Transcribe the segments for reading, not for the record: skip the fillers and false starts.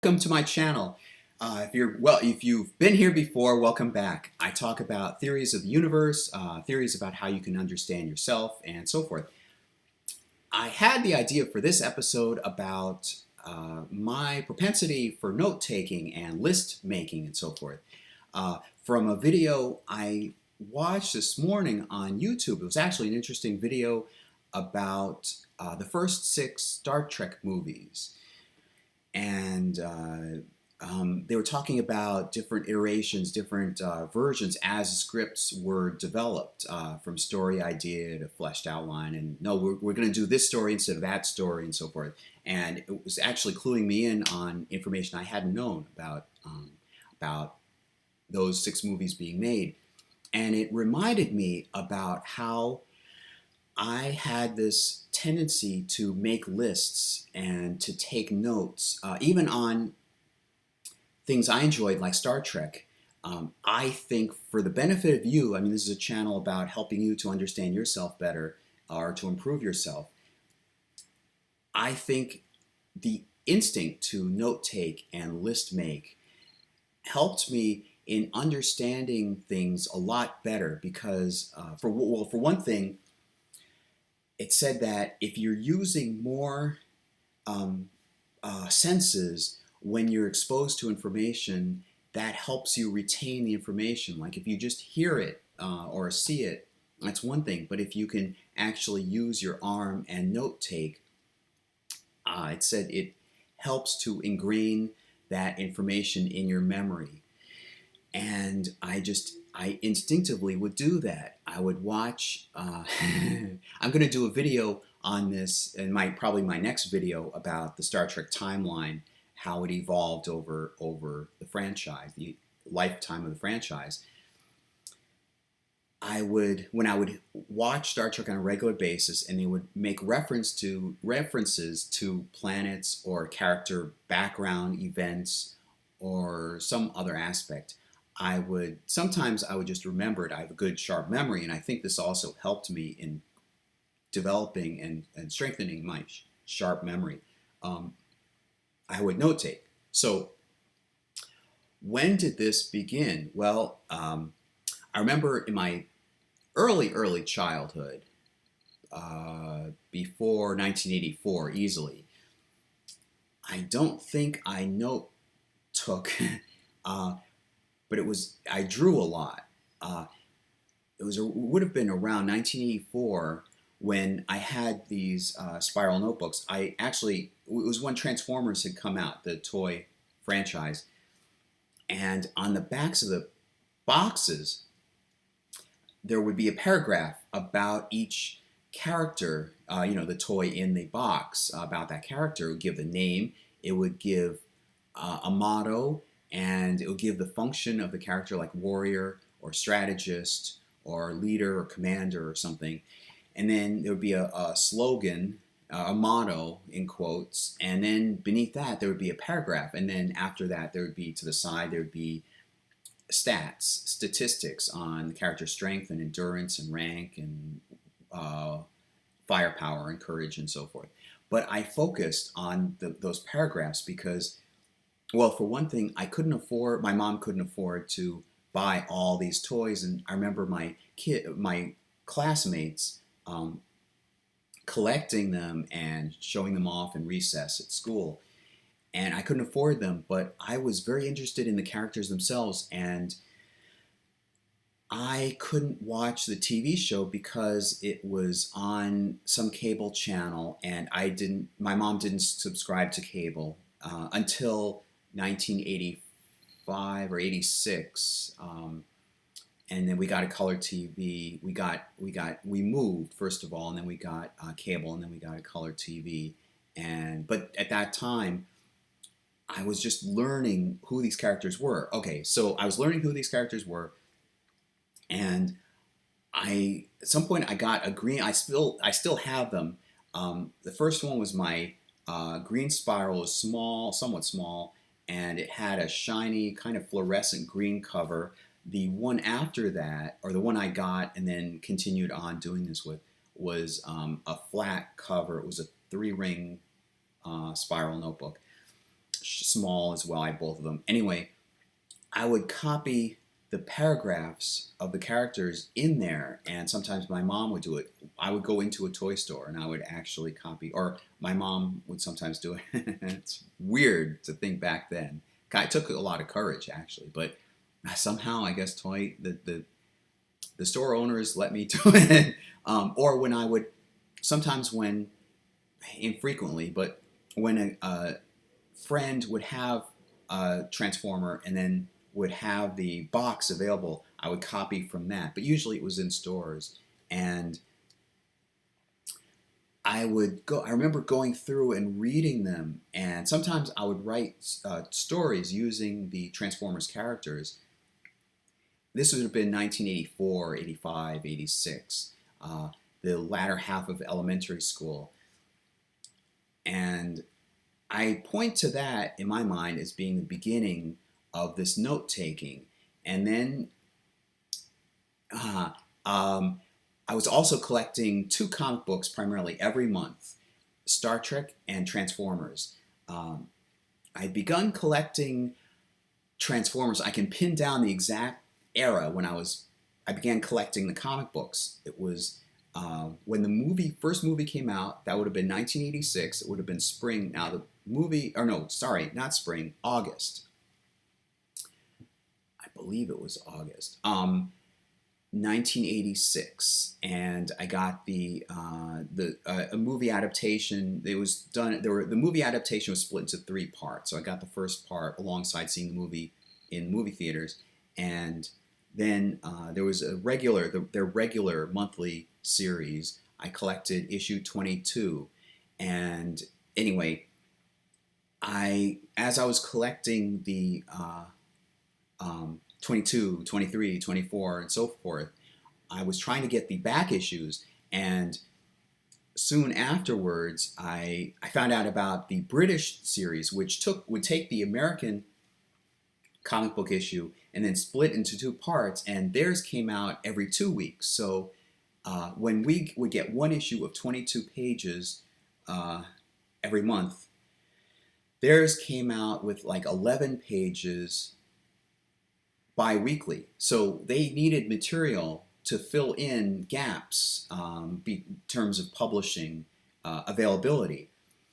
Welcome to my channel. If you've been here before, welcome back. I talk about theories of the universe, theories about how you can understand yourself, and so forth. I had the idea for this episode about my propensity for note-taking and list-making and so forth. From a video I watched this morning on YouTube. It was actually an interesting video about the first 6 Star Trek movies. And they were talking about different iterations, different versions as the scripts were developed, from story idea to fleshed outline. And no, we're going to do this story instead of that story and so forth. And it was actually cluing me in on information I hadn't known about those 6 movies being made. And it reminded me about how I had this tendency to make lists and to take notes, even on things I enjoyed like Star Trek. I think for the benefit of you, I mean, this is a channel about helping you to understand yourself better or to improve yourself. I think the instinct to note take and list make helped me in understanding things a lot better because, for one thing, it said that if you're using more senses when you're exposed to information, that helps you retain the information. Like if you just hear it or see it, that's one thing. But if you can actually use your arm and note take, it said it helps to ingrain that information in your memory. And I instinctively would do that. I would watch, I'm going to do a video on this in probably my next video about the Star Trek timeline, how it evolved over the franchise, the lifetime of the franchise. When I would watch Star Trek on a regular basis and they would make references to planets or character background events or some other aspect, sometimes I would just remember it. I have a good sharp memory, and I think this also helped me in developing and strengthening my sharp memory. I would note take. So when did this begin? Well, I remember in my early childhood, before 1984 easily, I don't think I note took but I drew a lot. It would have been around 1984 when I had these spiral notebooks. It was when Transformers had come out, the toy franchise, and on the backs of the boxes there would be a paragraph about each character, the toy in the box, about that character. It would give the name, it would give a motto, and it will give the function of the character, like warrior or strategist or leader or commander or something. And then there would be a slogan, a motto in quotes, and then beneath that there would be a paragraph. And then after that, there would be, to the side, there would be statistics on the character's strength and endurance and rank and firepower and courage and so forth. But I focused on those paragraphs because, well, for one thing, my mom couldn't afford to buy all these toys, and I remember my classmates collecting them and showing them off in recess at school, and I couldn't afford them, but I was very interested in the characters themselves, and I couldn't watch the TV show because it was on some cable channel, and my mom didn't subscribe to cable until 1985 or 86, and then we got a color TV. We moved first of all, and then we got cable, and then we got a color TV. But at that time, I was just learning who these characters were. Okay, so I was learning who these characters were, and at some point I got a green. I still have them. The first one was my green spiral. It was small, somewhat small, and it had a shiny kind of fluorescent green cover. The one after that, or the one I got and then continued on doing this with, was a flat cover. It was a 3-ring spiral notebook. small as well. I had both of them. Anyway, I would copy the paragraphs of the characters in there, and sometimes my mom would do it. I would go into a toy store and I would actually copy, or my mom would sometimes do it. It's weird to think back then. It took a lot of courage actually, but somehow I guess the store owners let me do it. Or when I would sometimes when infrequently, but when a friend would have a Transformer and then would have the box available, I would copy from that. But usually it was in stores. And I remember going through and reading them. And sometimes I would write stories using the Transformers characters. This would have been 1984, 85, 86, the latter half of elementary school. And I point to that in my mind as being the beginning of this note taking. And then I was also collecting two comic books primarily every month, Star Trek and Transformers. I'd begun collecting Transformers. I can pin down the exact era when I began collecting the comic books. It was when the first movie came out. That would have been 1986. It would have been spring. Now the movie, or no, sorry, not spring, August. I believe it was August. 1986, and I got a movie adaptation. It was done. The movie adaptation was split into three parts. So I got the first part alongside seeing the movie in movie theaters, and then there was their regular monthly series. I collected issue 22, and anyway, as I was collecting the 22, 23, 24, and so forth, I was trying to get the back issues, and soon afterwards, I found out about the British series, which would take the American comic book issue and then split into two parts, and theirs came out every 2 weeks. So when we would get one issue of 22 pages every month, theirs came out with like 11 pages bi-weekly. So they needed material to fill in gaps in terms of publishing availability.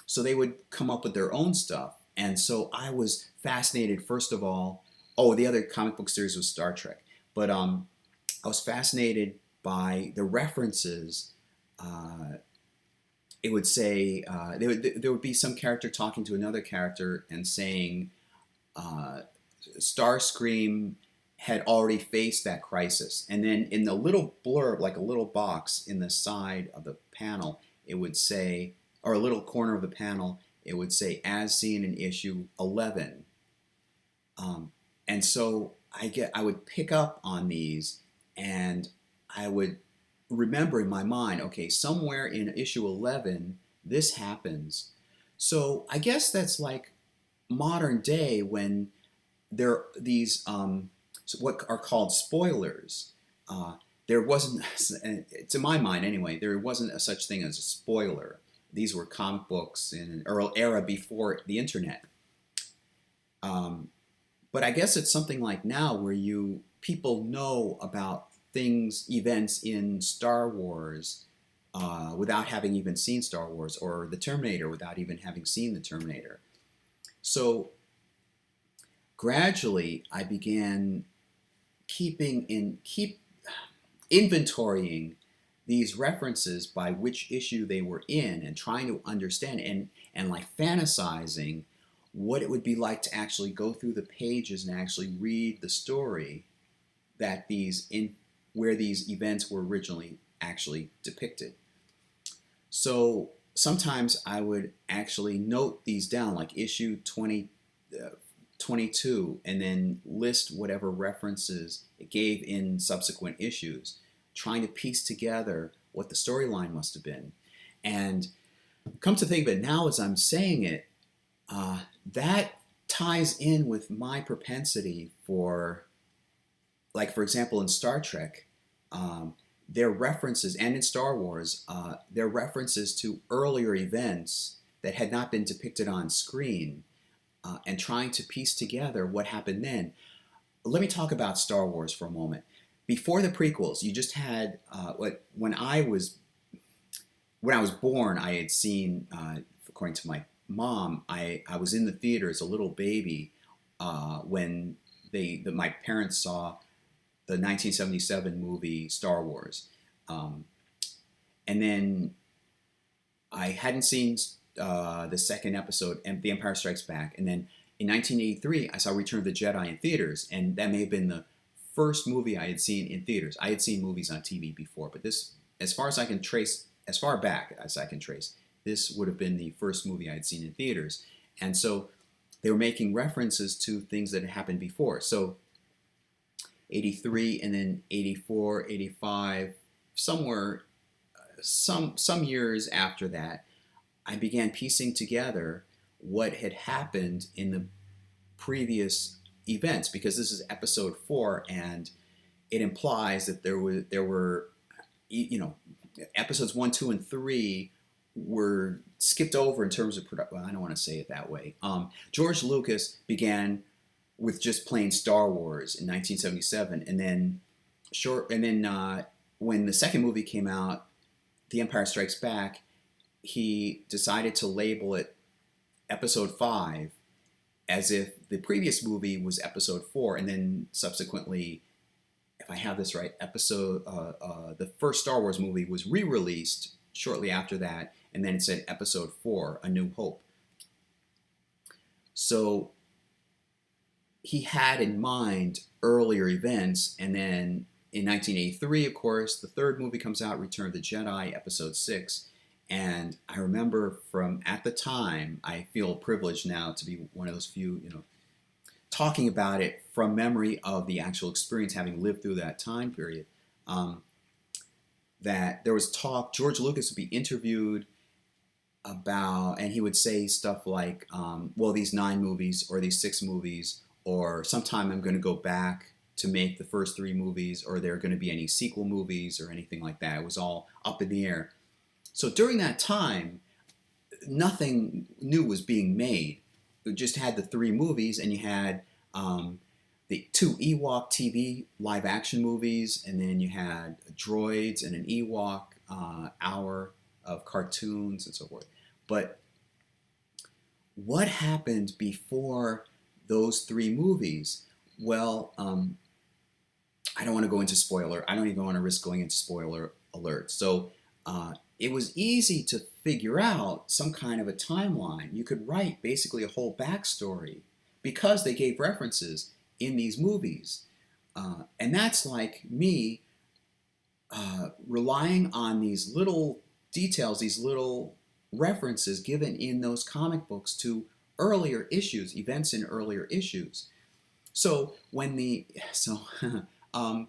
So they would come up with their own stuff. And so I was fascinated, first of all. Oh, the other comic book series was Star Trek. But I was fascinated by the references. It would say, there would be some character talking to another character and saying, Starscream had already faced that crisis. And then in the little blurb, like a little box in the side of the panel, it would say, or a little corner of the panel, it would say, as seen in issue 11. And so I would pick up on these, and I would remember in my mind, okay, somewhere in issue 11, this happens. So I guess that's like modern day when there are these what are called spoilers. There wasn't, to my mind anyway, there wasn't a such thing as a spoiler. These were comic books in an early era before the internet. But I guess it's something like now where people know about events in Star Wars without having even seen Star Wars, or the Terminator without even having seen the Terminator. So gradually I began inventorying these references by which issue they were in, and trying to understand and like fantasizing what it would be like to actually go through the pages and actually read the story where these events were originally actually depicted. So sometimes I would actually note these down, like issue 22, and then list whatever references it gave in subsequent issues, trying to piece together what the storyline must have been. And come to think of it now as I'm saying it, that ties in with my propensity for, like, for example, in Star Trek, their references, and in Star Wars, their references to earlier events that had not been depicted on screen and trying to piece together what happened then. Let me talk about Star Wars for a moment. Before the prequels, you just had when I was born, I had seen, according to my mom, I was in the theater as a little baby when my parents saw the 1977 movie Star Wars, um, and then I hadn't seen the second episode, The Empire Strikes Back, and then in 1983 I saw Return of the Jedi in theaters, and that may have been the first movie I had seen in theaters. I had seen movies on TV before, but this, as far as I can trace, as far back as I can trace, this would have been the first movie I had seen in theaters. And so they were making references to things that had happened before. So 83 and then 84, 85, somewhere, some years after that, I began piecing together what had happened in the previous events, because this is episode 4, and it implies that there were episodes 1, 2, and 3 were skipped over in terms of production. Well, I don't want to say it that way. George Lucas began with just plain Star Wars in 1977, and then when the second movie came out, The Empire Strikes Back, he decided to label it Episode 5, as if the previous movie was Episode 4, and then subsequently, if I have this right, the first Star Wars movie was re-released shortly after that, and then it said Episode 4, A New Hope. So he had in mind earlier events, and then in 1983, of course, the third movie comes out, Return of the Jedi, Episode 6. And I remember from at the time, I feel privileged now to be one of those few, talking about it from memory of the actual experience, having lived through that time period. That there was talk, George Lucas would be interviewed about, and he would say stuff like, well, these 9 movies or these 6 movies, or sometime I'm going to go back to make the first 3 movies, or there are going to be any sequel movies or anything like that. It was all up in the air. So during that time, nothing new was being made. You just had the 3 movies, and you had the 2 Ewok TV live action movies, and then you had droids and an Ewok hour of cartoons and so forth. But what happened before those 3 movies? Well, I don't want to go into spoiler. I don't even want to risk going into spoiler alert. So it was easy to figure out some kind of a timeline. You could write basically a whole backstory because they gave references in these movies. And that's like me relying on these little details, these little references given in those comic books to earlier issues, events in earlier issues. So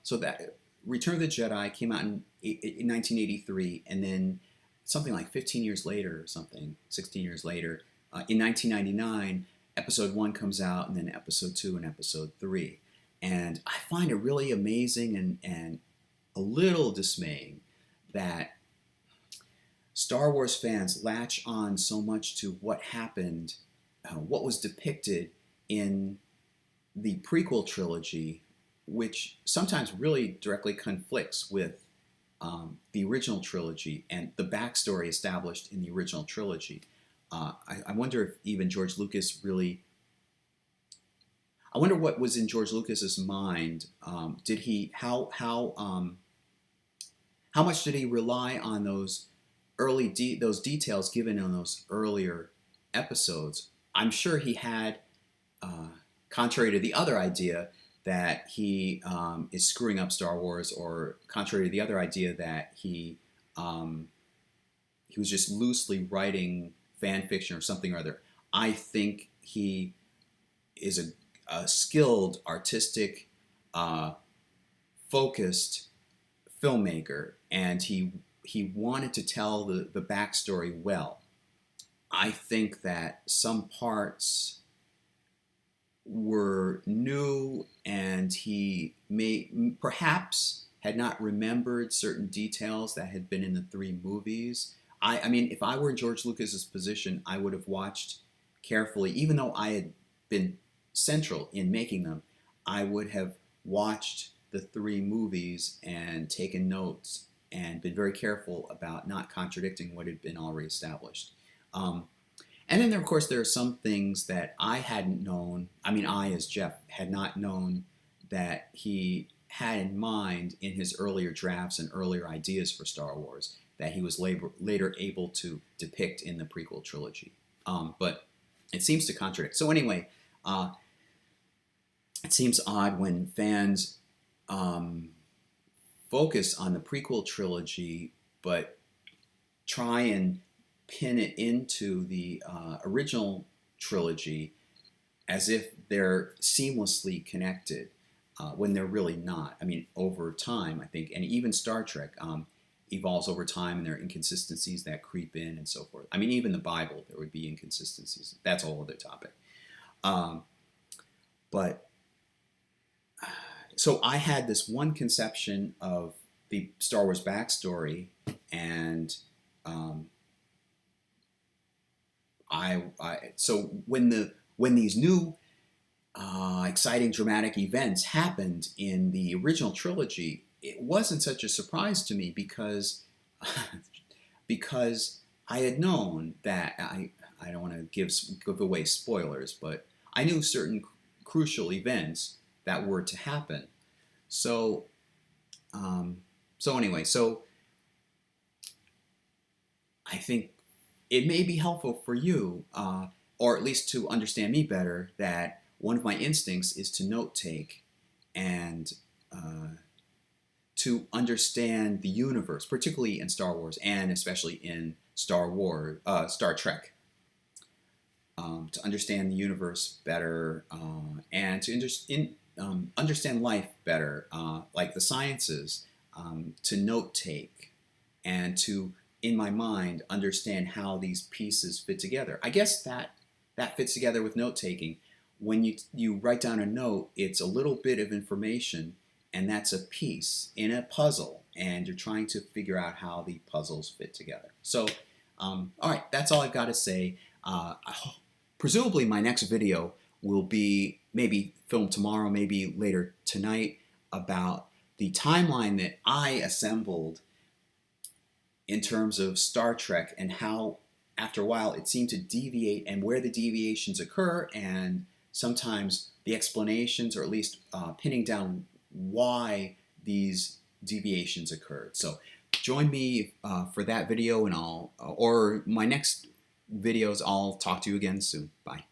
so that Return of the Jedi came out in 1983, and then something like 15 years later, or something, 16 years later, in 1999, Episode 1 comes out, and then Episode 2 and Episode 3. And I find it really amazing and a little dismaying that Star Wars fans latch on so much to what happened, what was depicted in the prequel trilogy, which sometimes really directly conflicts with the original trilogy and the backstory established in the original trilogy. I wonder if even George Lucas really... I wonder what was in George Lucas's mind. How much did he rely on those those details given in those earlier episodes? I'm sure he had, contrary to the other idea that he is screwing up Star Wars, or contrary to the other idea that he was just loosely writing fan fiction or something or other. I think he is a skilled, artistic, focused filmmaker, and he wanted to tell the backstory well. I think that some parts were new, and he perhaps had not remembered certain details that had been in the 3 movies. I mean, if I were in George Lucas's position, I would have watched carefully, even though I had been central in making them, I would have watched the 3 movies and taken notes and been very careful about not contradicting what had been already established. Um, and then, of course, there are some things that I hadn't known. I mean, I, as Jeff, had not known that he had in mind in his earlier drafts and earlier ideas for Star Wars that he was later able to depict in the prequel trilogy. But it seems to contradict. So anyway, it seems odd when fans focus on the prequel trilogy, but try and pin it into the original trilogy as if they're seamlessly connected when they're really not. I mean, over time, I think, and even Star Trek evolves over time, and there are inconsistencies that creep in and so forth. I mean, even the Bible, there would be inconsistencies. That's a whole other topic. But so I had this one conception of the Star Wars backstory, and so when these new exciting dramatic events happened in the original trilogy, it wasn't such a surprise to me because because I had known that I don't want to give away spoilers, but I knew certain crucial events that were to happen. So anyway, so I think it may be helpful for you, or at least to understand me better, that one of my instincts is to note take and to understand the universe, particularly in Star Wars and especially in Star Trek. To understand the universe better and to understand life better, like the sciences, to note take and to, in my mind, understand how these pieces fit together. I guess that fits together with note taking. When you write down a note, it's a little bit of information, and that's a piece in a puzzle, and you're trying to figure out how the puzzles fit together. So, all right, that's all I've got to say. Presumably my next video will be maybe filmed tomorrow, maybe later tonight, about the timeline that I assembled in terms of Star Trek and how, after a while, it seemed to deviate and where the deviations occur, and sometimes the explanations, or at least pinning down why these deviations occurred. So join me for that video, and or my next videos. I'll talk to you again soon. Bye.